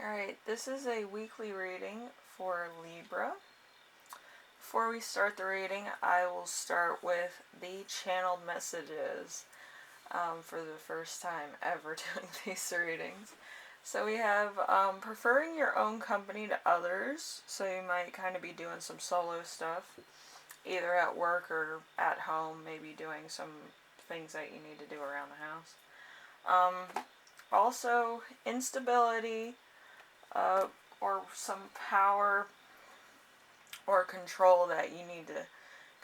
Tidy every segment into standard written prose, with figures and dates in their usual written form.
Alright, this is a weekly reading for Libra. Before we start the reading, I will start with the channeled messages for the first time ever doing these readings. So we have preferring your own company to others. So you might kind of be doing some solo stuff, either at work or at home, maybe doing some things that you need to do around the house. Also, instability, or some power or control that you need to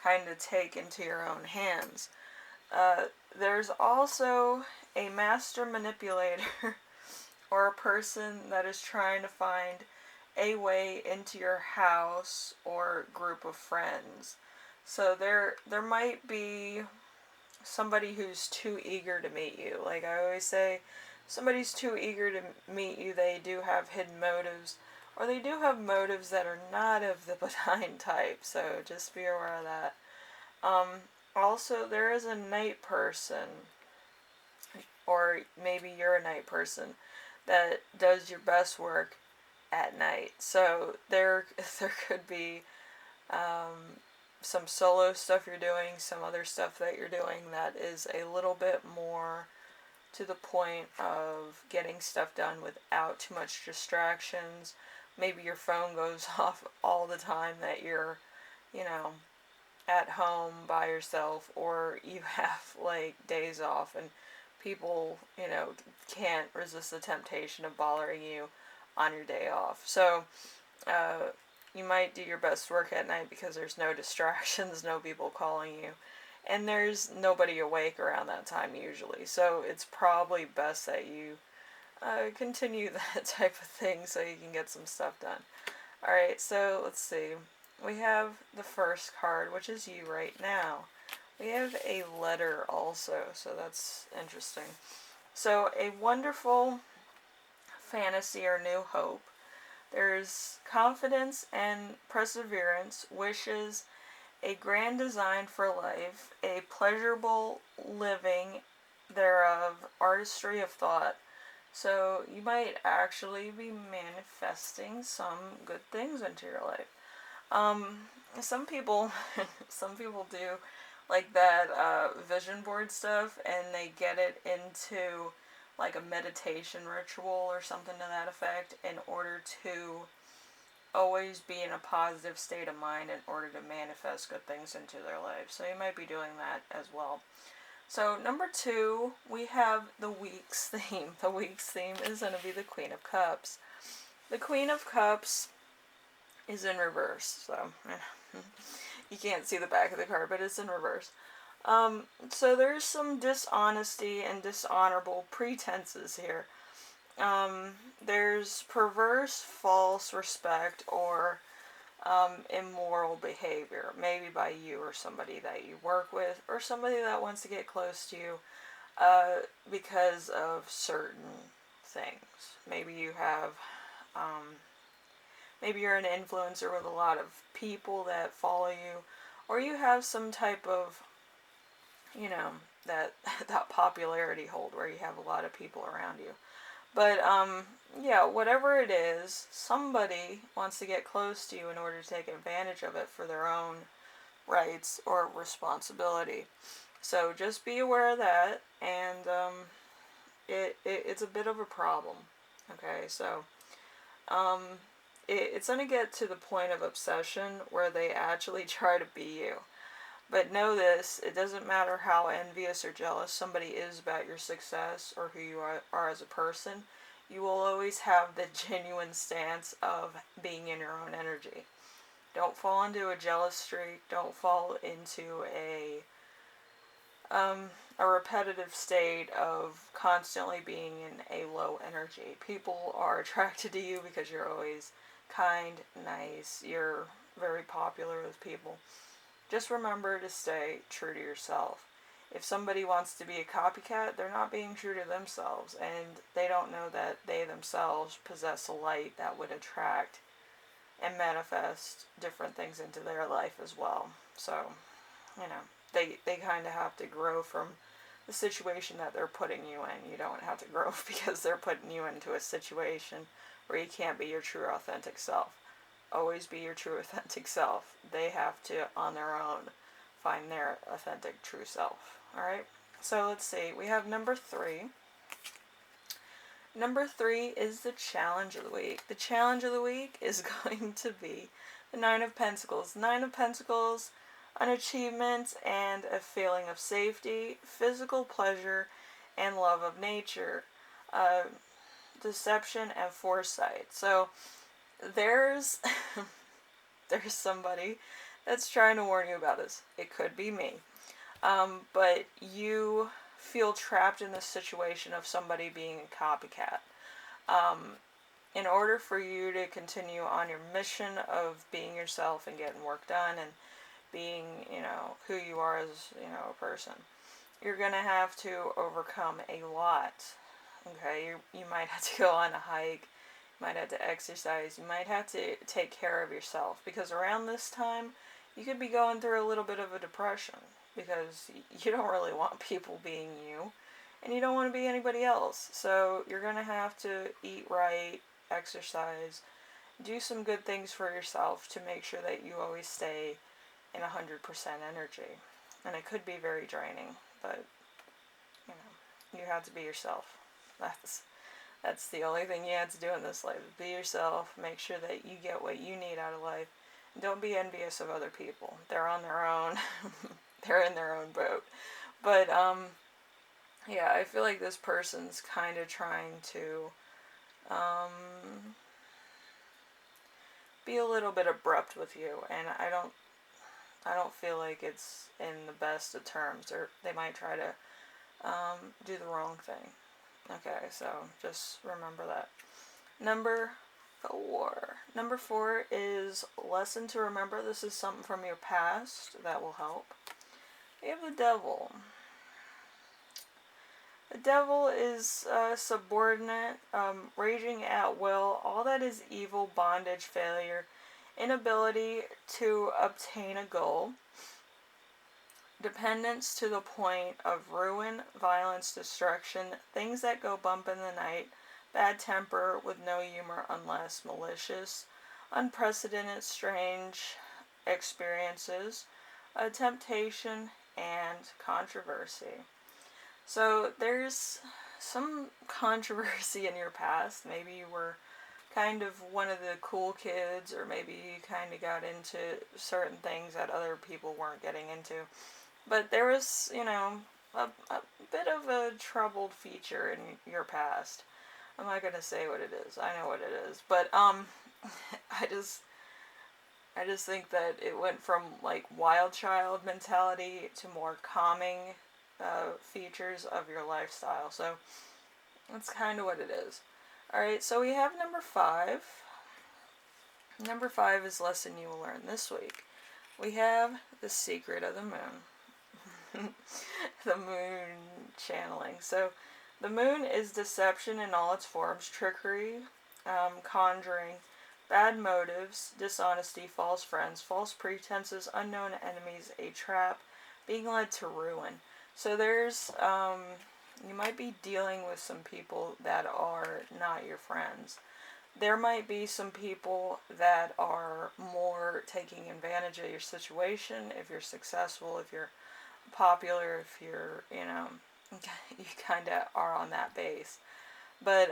kind of take into your own hands. There's also a master manipulator or a person that is trying to find a way into your house or group of friends. So there might be somebody who's too eager to meet you. Like I always say, somebody's too eager to meet you, they do have hidden motives, or they do have motives that are not of the benign type, so just be aware of that. Also, there is a night person, or maybe you're a night person, that does your best work at night. So there could be some solo stuff you're doing, some other stuff that you're doing that is a little bit more to the point of getting stuff done without too much distractions. Maybe your phone goes off all the time that you're, you know, at home by yourself, or you have like days off and people, can't resist the temptation of bothering you on your day off. So, you might do your best work at night because there's no distractions, no people calling you, and there's nobody awake around that time usually. So it's probably best that you continue that type of thing so you can get some stuff done. Alright, so let's see. We have the first card, which is you right now. We have a letter also, so that's interesting. So, a wonderful fantasy or new hope. There's confidence and perseverance, wishes, a grand design for life, a pleasurable living thereof, artistry of thought. So you might actually be manifesting some good things into your life. Some people, some people do like that vision board stuff, and they get it into like a meditation ritual or something to that effect in order to always be in a positive state of mind in order to manifest good things into their life. So you might be doing that as well. So number 2, we have the week's theme. The week's theme is going to be the Queen of Cups. The Queen of Cups is in reverse, so you can't see the back of the card, but it's in reverse. So there's some dishonesty and dishonorable pretenses here. There's perverse, false respect, or immoral behavior, maybe by you or somebody that you work with, or somebody that wants to get close to you because of certain things. Maybe you have, maybe you're an influencer with a lot of people that follow you, or you have some type of, that that popularity hold where you have a lot of people around you. But, yeah, whatever it is, somebody wants to get close to you in order to take advantage of it for their own rights or responsibility. So just be aware of that, and it's a bit of a problem. Okay, so it's going to get to the point of obsession where they actually try to be you. But know this, it doesn't matter how envious or jealous somebody is about your success or who you are as a person, you will always have the genuine stance of being in your own energy. Don't fall into a jealous streak, don't fall into a repetitive state of constantly being in a low energy. People are attracted to you because you're always kind, nice, you're very popular with people. Just remember to stay true to yourself. If somebody wants to be a copycat, they're not being true to themselves, and they don't know that they themselves possess a light that would attract and manifest different things into their life as well. So, they kind of have to grow from the situation that they're putting you in. You don't have to grow because they're putting you into a situation. where you can't be your true authentic self. Always be your true authentic self. They have to, on their own, find their authentic true self. Alright? So let's see. We have number 3. Number 3 is the challenge of the week. The challenge of the week is going to be the 9 of Pentacles. 9 of Pentacles, an achievement and a feeling of safety, physical pleasure, and love of nature. Deception and foresight. So there's there's somebody that's trying to warn you about this. It could be me. But you feel trapped in this situation of somebody being a copycat. In order for you to continue on your mission of being yourself and getting work done and being, who you are as, a person, you're going to have to overcome a lot. Okay, you might have to go on a hike, you might have to exercise, you might have to take care of yourself, because around this time, you could be going through a little bit of a depression, because you don't really want people being you, and you don't want to be anybody else. So you're going to have to eat right, exercise, do some good things for yourself to make sure that you always stay in 100% energy. And it could be very draining, but you have to be yourself. That's the only thing you have to do in this life. Be yourself, make sure that you get what you need out of life. Don't be envious of other people. They're on their own. They're in their own boat. But, yeah, I feel like this person's kind of trying to be a little bit abrupt with you, and I don't feel like it's in the best of terms, or they might try to do the wrong thing. Okay, so just remember that. Number 4 is lesson to remember. This is something from your past that will help. You have the Devil. The Devil is subordinate, raging at will, all that is evil, bondage, failure, inability to obtain a goal, dependence to the point of ruin, violence, destruction, things that go bump in the night, bad temper with no humor unless malicious, unprecedented, strange experiences, temptation, and controversy. So there's some controversy in your past. Maybe you were kind of one of the cool kids, or maybe you kind of got into certain things that other people weren't getting into. But there was, a bit of a troubled feature in your past. I'm not gonna say what it is. I know what it is. But I just think that it went from like wild child mentality to more calming features of your lifestyle. So that's kind of what it is. Alright, so we have number 5. Number 5 is lesson you will learn this week. We have the secret of the moon. The moon channeling. So the moon is deception in all its forms, trickery, conjuring, bad motives, dishonesty, false friends, false pretenses, unknown enemies, a trap, being led to ruin. So there's, you might be dealing with some people that are not your friends. There might be some people that are more taking advantage of your situation. If you're successful, if you're popular, if you're, you kind of are on that base. But,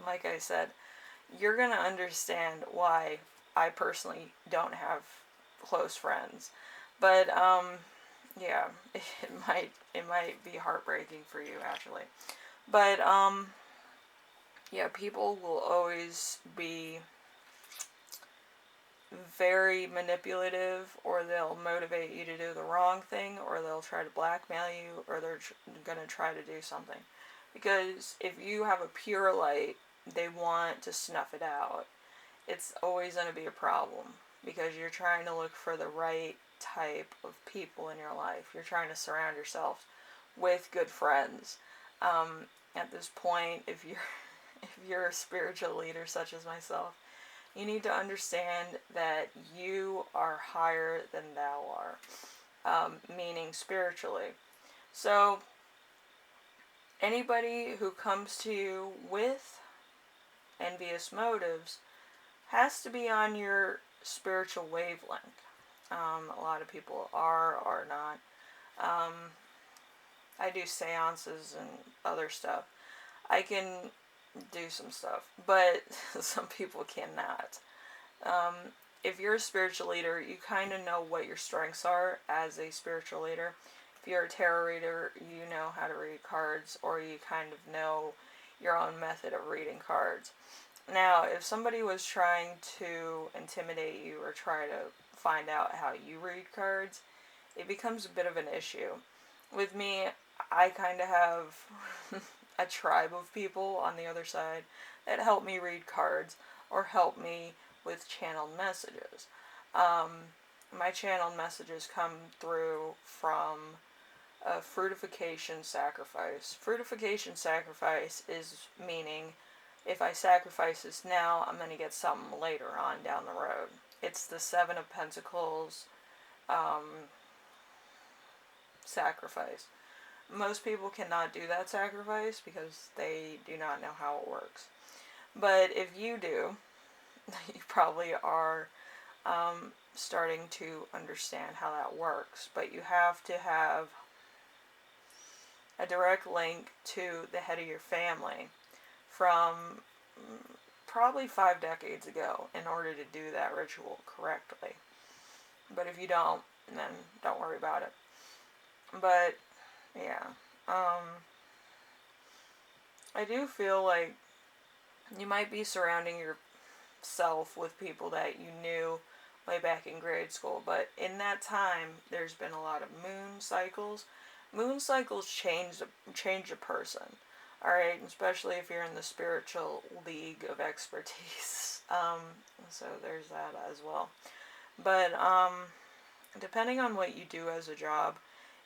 like I said, you're going to understand why I personally don't have close friends. But, yeah, it might be heartbreaking for you, actually. But, yeah, people will always be very manipulative, or they'll motivate you to do the wrong thing, or they'll try to blackmail you, or they're going to try to do something. Because if you have a pure light, they want to snuff it out. It's always going to be a problem, because you're trying to look for the right type of people in your life. You're trying to surround yourself with good friends. At this point, if you're a spiritual leader such as myself, you need to understand that you are higher than thou are, meaning spiritually. So Anybody who comes to you with envious motives has to be on your spiritual wavelength. A lot of people are not. Um, I do seances and other stuff. I can do some stuff, but some people cannot. Um, if you're a spiritual leader, you kind of know what your strengths are as a spiritual leader. If you're a tarot reader, you know how to read cards, or you kind of know your own method of reading cards. Now, if somebody was trying to intimidate you or try to find out how you read cards, it becomes a bit of an issue. With me, I kind of have a tribe of people on the other side that help me read cards or help me with channeled messages. My channeled messages come through from a fruitification sacrifice. Fruitification sacrifice is meaning if I sacrifice this now, I'm going to get something later on down the road. It's the Seven of Pentacles sacrifice. Most people cannot do that sacrifice because they do not know how it works. But if you do, you probably are starting to understand how that works. But you have to have a direct link to the head of your family from probably 5 decades ago in order to do that ritual correctly. But if you don't, then don't worry about it. But yeah, I do feel like you might be surrounding yourself with people that you knew way back in grade school, but in that time there's been a lot of moon cycles. Moon cycles change a person. Alright, especially if you're in the spiritual league of expertise. So there's that as well. But depending on what you do as a job,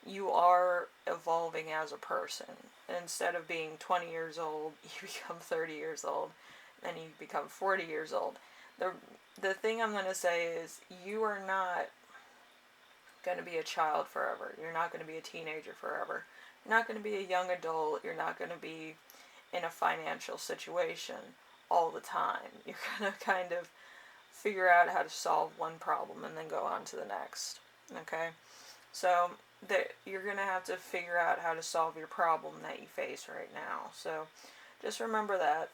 you are evolving as a person. Instead of being 20 years old, you become 30 years old, then you become 40 years old. The thing I'm going to say is you are not going to be a child forever. You're not going to be a teenager forever. You're not going to be a young adult. You're not going to be in a financial situation all the time. You're going to kind of figure out how to solve one problem and then go on to the next. Okay? So you're going to have to figure out how to solve your problem that you face right now. So just remember that.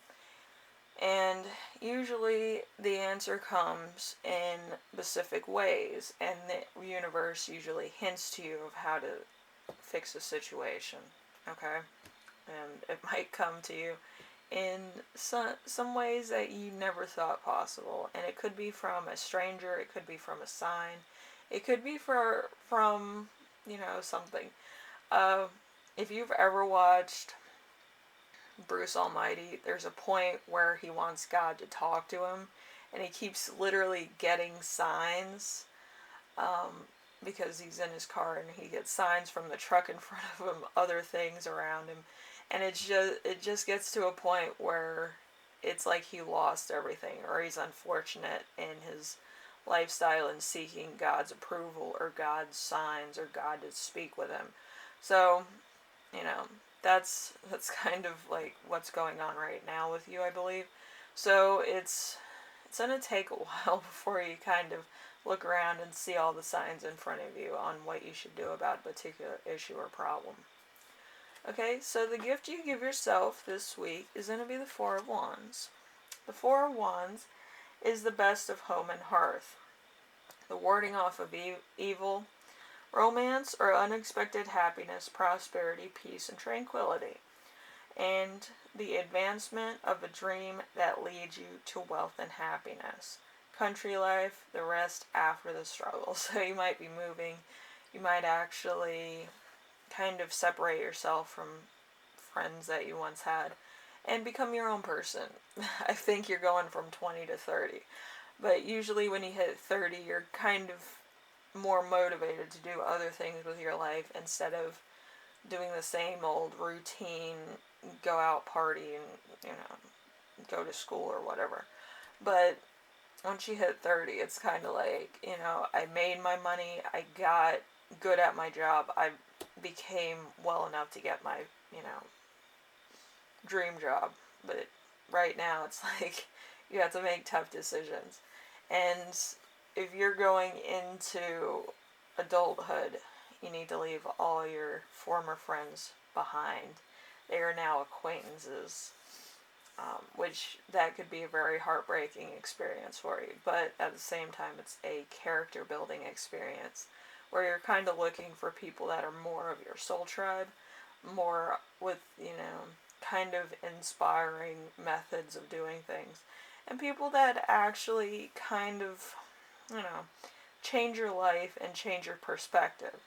And usually the answer comes in specific ways, and the universe usually hints to you of how to fix a situation. Okay? And it might come to you in some ways that you never thought possible. And it could be from a stranger, it could be from a sign, it could be from something. If you've ever watched Bruce Almighty, there's a point where he wants God to talk to him, and he keeps literally getting signs because he's in his car and he gets signs from the truck in front of him, other things around him, and it just gets to a point where it's like he lost everything, or he's unfortunate in his lifestyle and seeking God's approval or God's signs or God to speak with him. So, that's kind of like what's going on right now with you, I believe. So it's going to take a while before you kind of look around and see all the signs in front of you on what you should do about a particular issue or problem. Okay, so the gift you give yourself this week is going to be the Four of Wands. The Four of Wands is the best of home and hearth, the warding off of evil, romance or unexpected happiness, prosperity, peace, and tranquility, and the advancement of a dream that leads you to wealth and happiness. Country life, the rest after the struggle. So you might be moving, you might actually kind of separate yourself from friends that you once had and become your own person. I think you're going from 20 to 30. But usually when you hit 30, you're kind of more motivated to do other things with your life instead of doing the same old routine, go out party and, go to school or whatever. But once you hit 30, it's kind of like, I made my money, I got good at my job, I became well enough to get my, dream job, but right now it's like you have to make tough decisions. And if you're going into adulthood, you need to leave all your former friends behind. They are now acquaintances, which that could be a very heartbreaking experience for you. But at the same time, it's a character building experience where you're kind of looking for people that are more of your soul tribe, more with, kind of inspiring methods of doing things, and people that actually kind of, you know, change your life and change your perspective.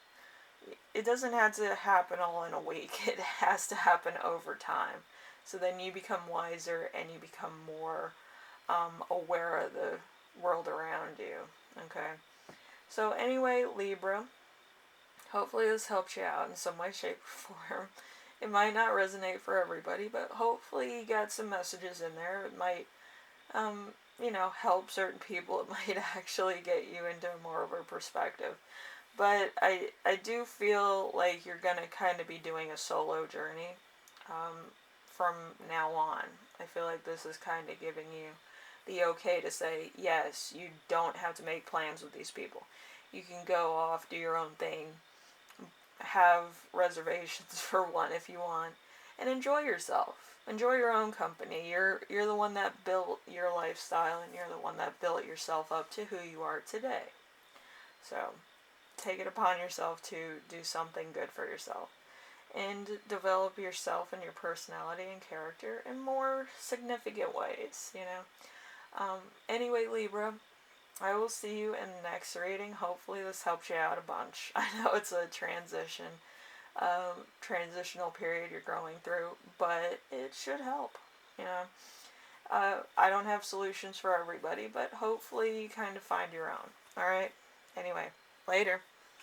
It doesn't have to happen all in a week, it has to happen over time. So then you become wiser and you become more aware of the world around you. Okay? So, anyway, Libra, hopefully this helps you out in some way, shape, or form. It might not resonate for everybody, but hopefully you got some messages in there. It might, help certain people. It might actually get you into more of a perspective. But I do feel like you're going to kind of be doing a solo journey from now on. I feel like this is kind of giving you the okay to say, yes, you don't have to make plans with these people. You can go off, do your own thing, have reservations for one if you want, and enjoy yourself. Enjoy your own company. You're the one that built your lifestyle, and you're the one that built yourself up to who you are today. So take it upon yourself to do something good for yourself and develop yourself and your personality and character in more significant ways. Anyway, Libra, I will see you in the next reading. Hopefully this helps you out a bunch. I know it's a transitional period you're going through, but it should help. You know, I don't have solutions for everybody, but hopefully you kind of find your own. All right. Anyway, later.